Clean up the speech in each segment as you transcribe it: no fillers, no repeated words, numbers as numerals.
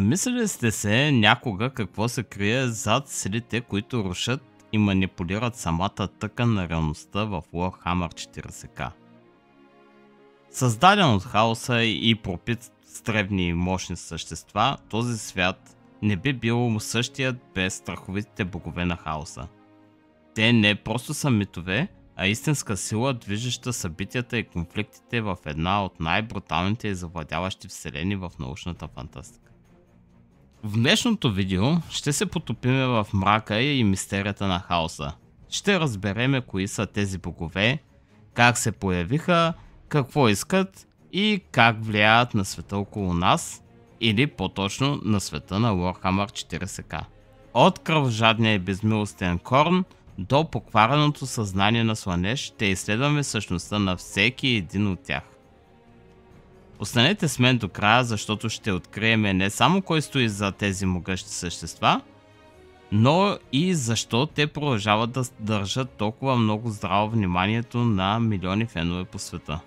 Замислили сте се някога какво се крие зад силите, които рушат и манипулират самата тъкан на реалността в Warhammer 40k? Създаден от хаоса и пропит с древни и мощни същества, този свят не би бил същият без страховитите богове на хаоса. Те не просто са митове, а истинска сила, движеща събитията и конфликтите в една от най-бруталните и завладяващи вселени в научната фантастика. В днешното видео ще се потопиме в мрака и мистерията на хаоса. Ще разбереме кои са тези богове, как се появиха, какво искат и как влияят на света около нас, или по-точно на света на Warhammer 40k. От кръвожадния и безмилостен Корн до поквареното съзнание на Слънеж ще изследваме същността на всеки един от тях. Останете с мен до края, защото ще открием не само кой стои за тези могъщи същества, но и защо те продължават да държат толкова много здраво вниманието на милиони фенове по света.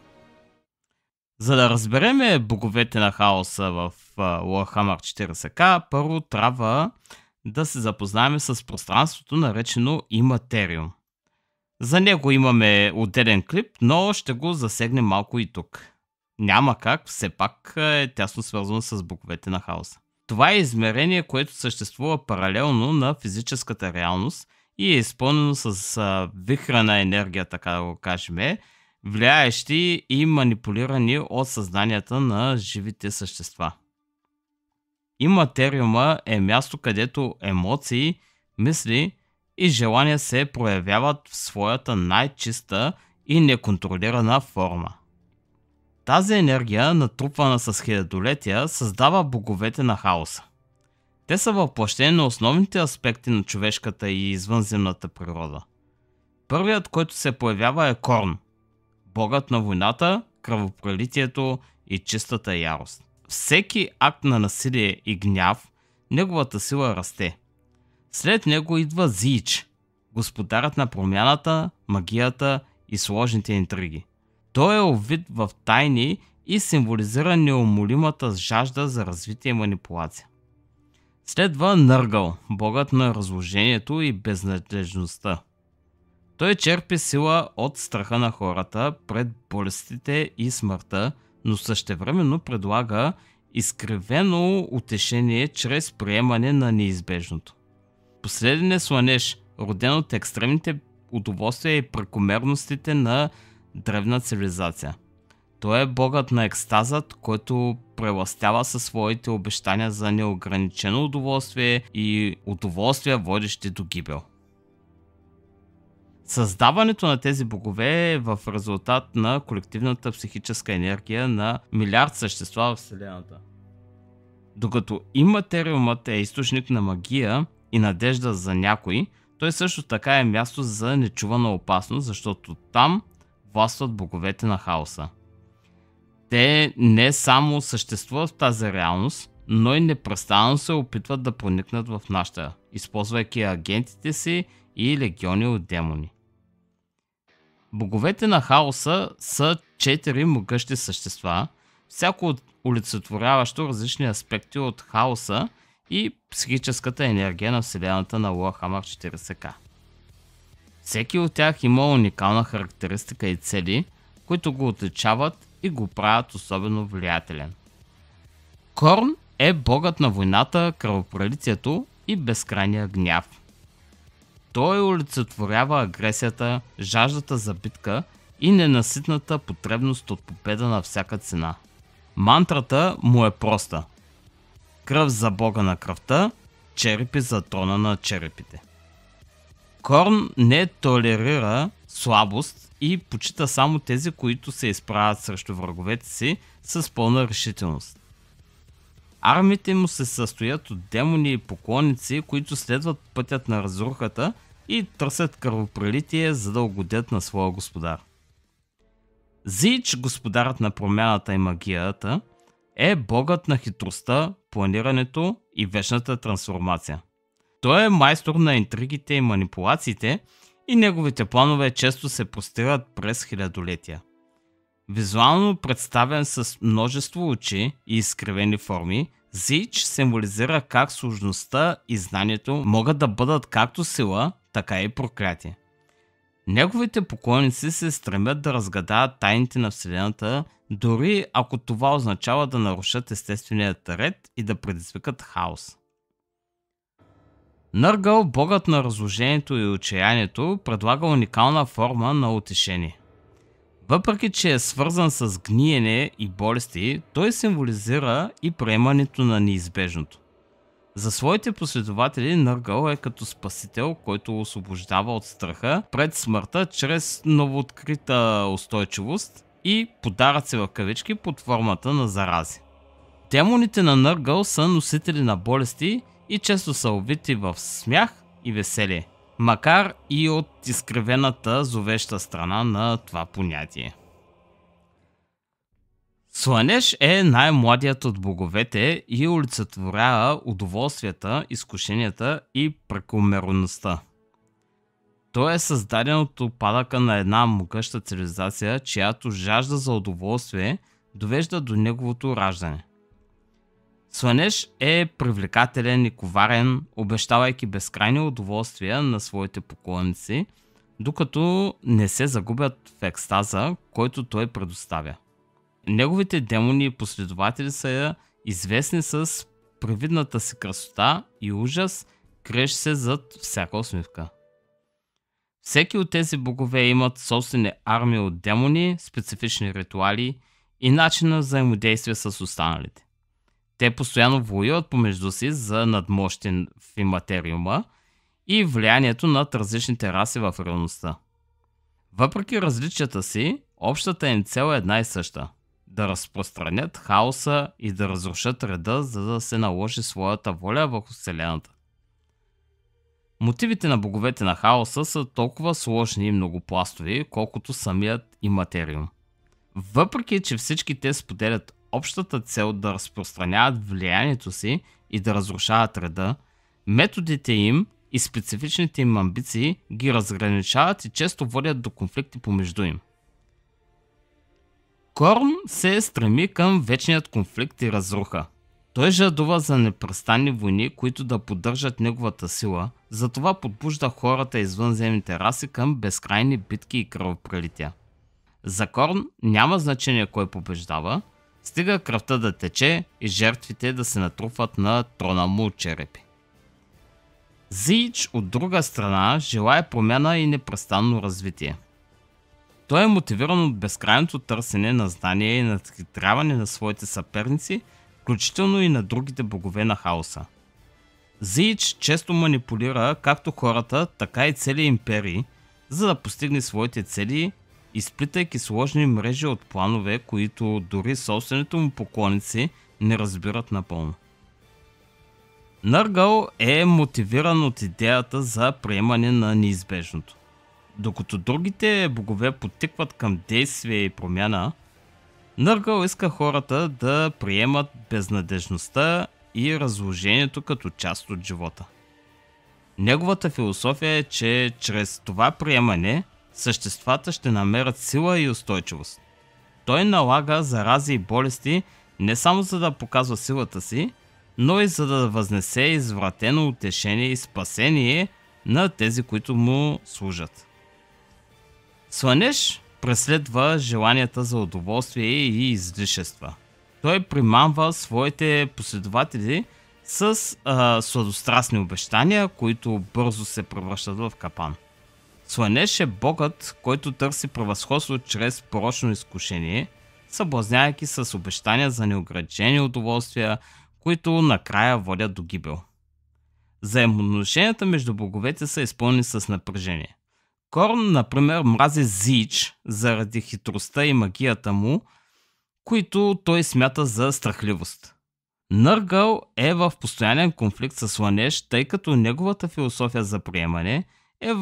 За да разбереме боговете на хаоса в Warhammer 40k, първо трябва да се запознаем с пространството, наречено Иматериум. За него имаме отделен клип, но ще го засегнем малко и тук. Няма как, все пак е тясно свързано с боговете на хаоса. Това е измерение, което съществува паралелно на физическата реалност и е изпълнено с вихрена енергия, така да го кажем, влияещи и манипулирани от съзнанията на живите същества. Иматериума е място, където емоции, мисли и желания се проявяват в своята най-чиста и неконтролирана форма. Тази енергия, натрупвана с хилядолетия, създава боговете на хаоса. Те са въплъщение на основните аспекти на човешката и извънземната природа. Първият, който се появява, е Корн, богът на войната, кръвопролитието и чистата ярост. Всеки акт на насилие и гняв, неговата сила расте. След него идва Зич, господарят на промяната, магията и сложните интриги. Той е увит в тайни и символизира неумолимата жажда за развитие и манипулация. Следва Нъргъл, богът на разложението и безнадежността. Той черпи сила от страха на хората пред болестите и смъртта, но същевременно предлага изкривено утешение чрез приемане на неизбежното. Последен е Слънеж, роден от екстремните удоволствия и прекомерностите на древна цивилизация. Той е богът на екстазът, който прелъстява със своите обещания за неограничено удоволствие и удоволствия, водещи до гибел. Създаването на тези богове е в резултат на колективната психическа енергия на милиард същества в Вселената. Докато Иматериумът е източник на магия и надежда за някой, той също така е място за нечувана опасност, защото там властват боговете на хаоса. Те не само съществуват в тази реалност, но и непрестанно се опитват да проникнат в нашата, използвайки агентите си и легиони от демони. Боговете на хаоса са 4 могъщи същества, всяко олицетворяващо различни аспекти от хаоса и психическата енергия на вселената на Warhammer 40k. Всеки от тях има уникална характеристика и цели, които го отличават и го правят особено влиятелен. Корн е богът на войната, кръвопролитието и безкрайния гняв. Той олицетворява агресията, жаждата за битка и ненаситната потребност от победа на всяка цена. Мантрата му е проста: кръв за бога на кръвта, черепи за трона на черепите. Корн не толерира слабост и почита само тези, които се изправят срещу враговете си с пълна решителност. Армиите му се състоят от демони и поклонници, които следват пътят на разрухата и търсят кръвопролитие, за да угодят на своя господар. Зич, господарът на промяната и магията, е богът на хитростта, планирането и вечната трансформация. Той е майстор на интригите и манипулациите и неговите планове често се простират през хилядолетия. Визуално представен с множество очи и изкривени форми, Зич символизира как сложността и знанието могат да бъдат както сила, така и проклятие. Неговите поклонници се стремят да разгадават тайните на Вселената, дори ако това означава да нарушат естественият ред и да предизвикат хаос. Нъргъл, богът на разложението и отчаянието, предлага уникална форма на утешение. Въпреки че е свързан с гниене и болести, той символизира и приемането на неизбежното. За своите последователи Нъргъл е като спасител, който освобождава от страха пред смъртта чрез новооткрита устойчивост и подаръци в кавички под формата на зарази. Демоните на Нъргъл са носители на болести и често са увити в смях и веселие, макар и от изкривената зловеща страна на това понятие. Слънеш е най-младият от боговете и олицетворява удоволствията, изкушенията и прекомерността. Той е създаден от опадъка на една могъща цивилизация, чиято жажда за удоволствие довежда до неговото раждане. Слънеш е привлекателен и коварен, обещавайки безкрайни удоволствия на своите поклонници, докато не се загубят в екстаза, който той предоставя. Неговите демони и последователи са известни с привидната си красота и ужас, криещ се зад всяка усмивка. Всеки от тези богове имат собствени армии от демони, специфични ритуали и начин на взаимодействие с останалите. Те постоянно воюват помежду си за надмощен в иматериума и влиянието над различните раси в реалността. Въпреки различията си, общата им цел е една и съща – да разпространят хаоса и да разрушат реда, за да се наложи своята воля върху Вселената. Мотивите на боговете на хаоса са толкова сложни и многопластови, колкото самият иматериум. Въпреки че всички те споделят общата цел да разпространяват влиянието си и да разрушават реда, методите им и специфичните им амбиции ги разграничават и често водят до конфликти помежду им. Корн се стреми към вечният конфликт и разруха. Той жадува за непрестанни войни, които да поддържат неговата сила, затова подбужда хората извънземните раси към безкрайни битки и кръвопролития. За Корн няма значение кой побеждава, стига кръвта да тече и жертвите да се натрупват на трона му от черепи. Зич от друга страна желае промяна и непрестанно развитие. Той е мотивиран от безкрайното търсене на знание и надхитряване на своите съперници, включително и на другите богове на хаоса. Зич често манипулира както хората, така и цели империи, за да постигне своите цели, изплитайки сложни мрежи от планове, които дори собствените му поклонници не разбират напълно. Нъргъл е мотивиран от идеята за приемане на неизбежното. Докато другите богове подтикват към действие и промяна, Нъргъл иска хората да приемат безнадежността и разложението като част от живота. Неговата философия е, че чрез това приемане съществата ще намерят сила и устойчивост. Той налага зарази и болести не само за да показва силата си, но и за да възнесе извратено утешение и спасение на тези, които му служат. Слънеш преследва желанията за удоволствие и излишества. Той примамва своите последователи с сладострастни обещания, които бързо се превръщат в капан. Слънеш е богът, който търси превъзходство чрез порочно изкушение, съблазнявайки с обещания за неограничени удоволствия, които накрая водят до гибел. Взаимоотношенията между боговете са изпълнени с напрежение. Корн, например, мрази Зич заради хитростта и магията му, които той смята за страхливост. Нъргъл е в постоянен конфликт с Слънеш, тъй като неговата философия за приемане е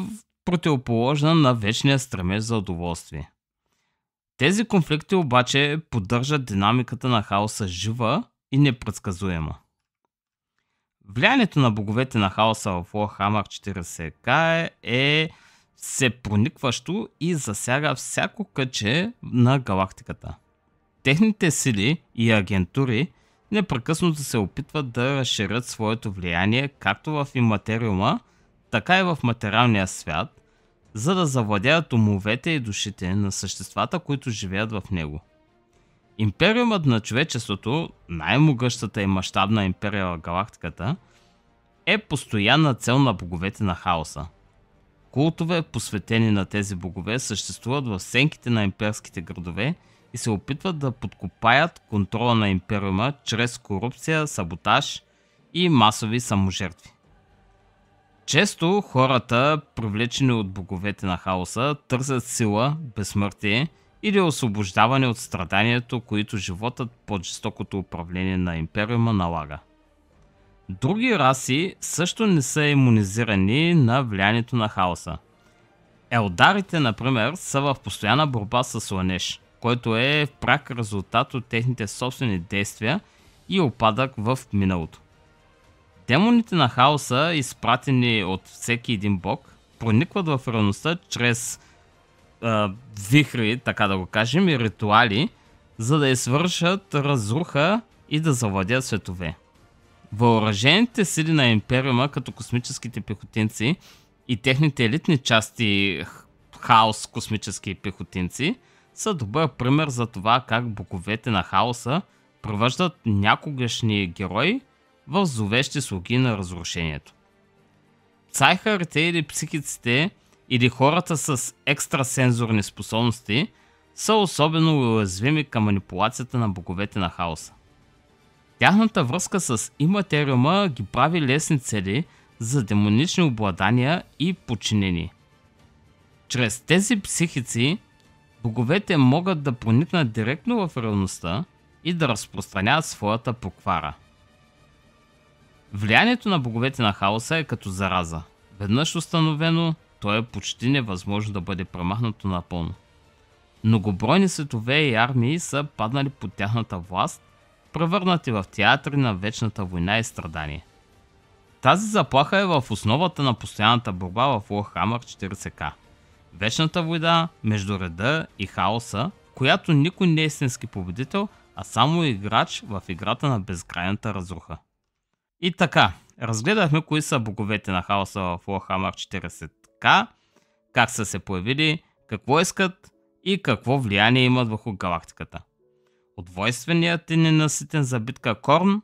противоположна на вечния стремеж за удоволствие. Тези конфликти обаче поддържат динамиката на хаоса жива и непредсказуема. Влиянието на боговете на хаоса в Warhammer 40K е всепроникващо и засяга всяко кътче на галактиката. Техните сили и агентури непрекъснато се опитват да разширят своето влияние както в иматериума, така и в материалния свят, за да завладеят умовете и душите на съществата, които живеят в него. Империумът на човечеството, най-могъщата и мащабна империя в галактиката, е постоянна цел на боговете на хаоса. Култове, посветени на тези богове, съществуват в сенките на имперските градове и се опитват да подкопаят контрола на империума чрез корупция, саботаж и масови саможертви. Често хората, привлечени от боговете на хаоса, търсят сила, безсмъртие или освобождаване от страданието, които животът под жестокото управление на империума налага. Други раси също не са имунизирани на влиянието на хаоса. Елдарите, например, са в постоянна борба с Сланеж, който е пряк резултат от техните собствени действия и опадък в миналото. Демоните на хаоса, изпратени от всеки един бог, проникват в реалността чрез вихри, така да го кажем, и ритуали, за да извършат разруха и да завладеят светове. Въоръжените сили на империума, като космическите пехотинци и техните елитни части хаос космически пехотинци, са добър пример за това как боговете на хаоса превръщат някогашни герои в зловещи слуги на разрушението. Псайхарите или психиците или хората с екстрасензорни способности са особено уязвими към манипулацията на боговете на хаоса. Тяхната връзка с иматериума ги прави лесни цели за демонични обладания и подчинени. Чрез тези психици боговете могат да проникнат директно в реалността и да разпространяват своята поквара. Влиянието на боговете на хаоса е като зараза. Веднъж установено, то е почти невъзможно да бъде премахнато напълно. Многобройни светове и армии са паднали под тяхната власт, превърнати в театри на вечната война и страдание. Тази заплаха е в основата на постоянната борба в Warhammer 40k. Вечната война между реда и хаоса, която никой не е истински победител, а само играч в играта на безкрайната разруха. И така, разгледахме кои са боговете на хаоса в Warhammer 40k, как са се появили, какво искат и какво влияние имат върху галактиката. От войственият и ненаситен за битка Корн,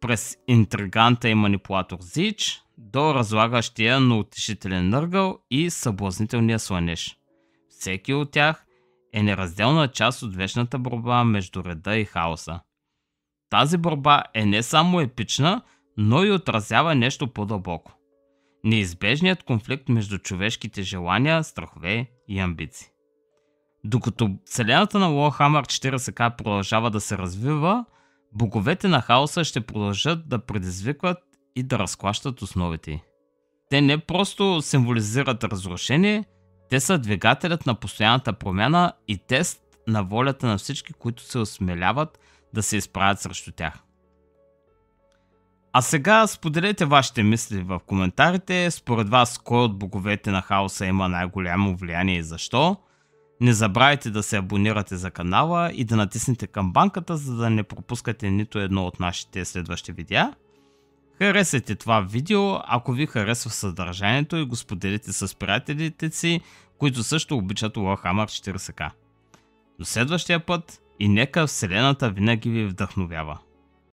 през интриганта и манипулатор Зич, до разлагащия, но утешителен Нъргъл и съблазнителния Сланеж. Всеки от тях е неразделна част от вечната борба между реда и хаоса. Тази борба е не само епична, но и отразява нещо по-дълбоко. Неизбежният конфликт между човешките желания, страхове и амбиции. Докато вселената на Warhammer 40k продължава да се развива, боговете на хаоса ще продължат да предизвикват и да разклащат основите й. Те не просто символизират разрушение, те са двигателят на постоянната промяна и тест на волята на всички, които се осмеляват да се изправят срещу тях. А сега споделете вашите мисли в коментарите, според вас кой от боговете на хаоса има най-голямо влияние и защо. Не забравяйте да се абонирате за канала и да натиснете камбанката, за да не пропускате нито едно от нашите следващи видеа. Харесайте това видео, ако ви харесва съдържанието, и го споделите с приятелите си, които също обичат Warhammer 40k. До следващия път и нека Вселената винаги ви вдъхновява.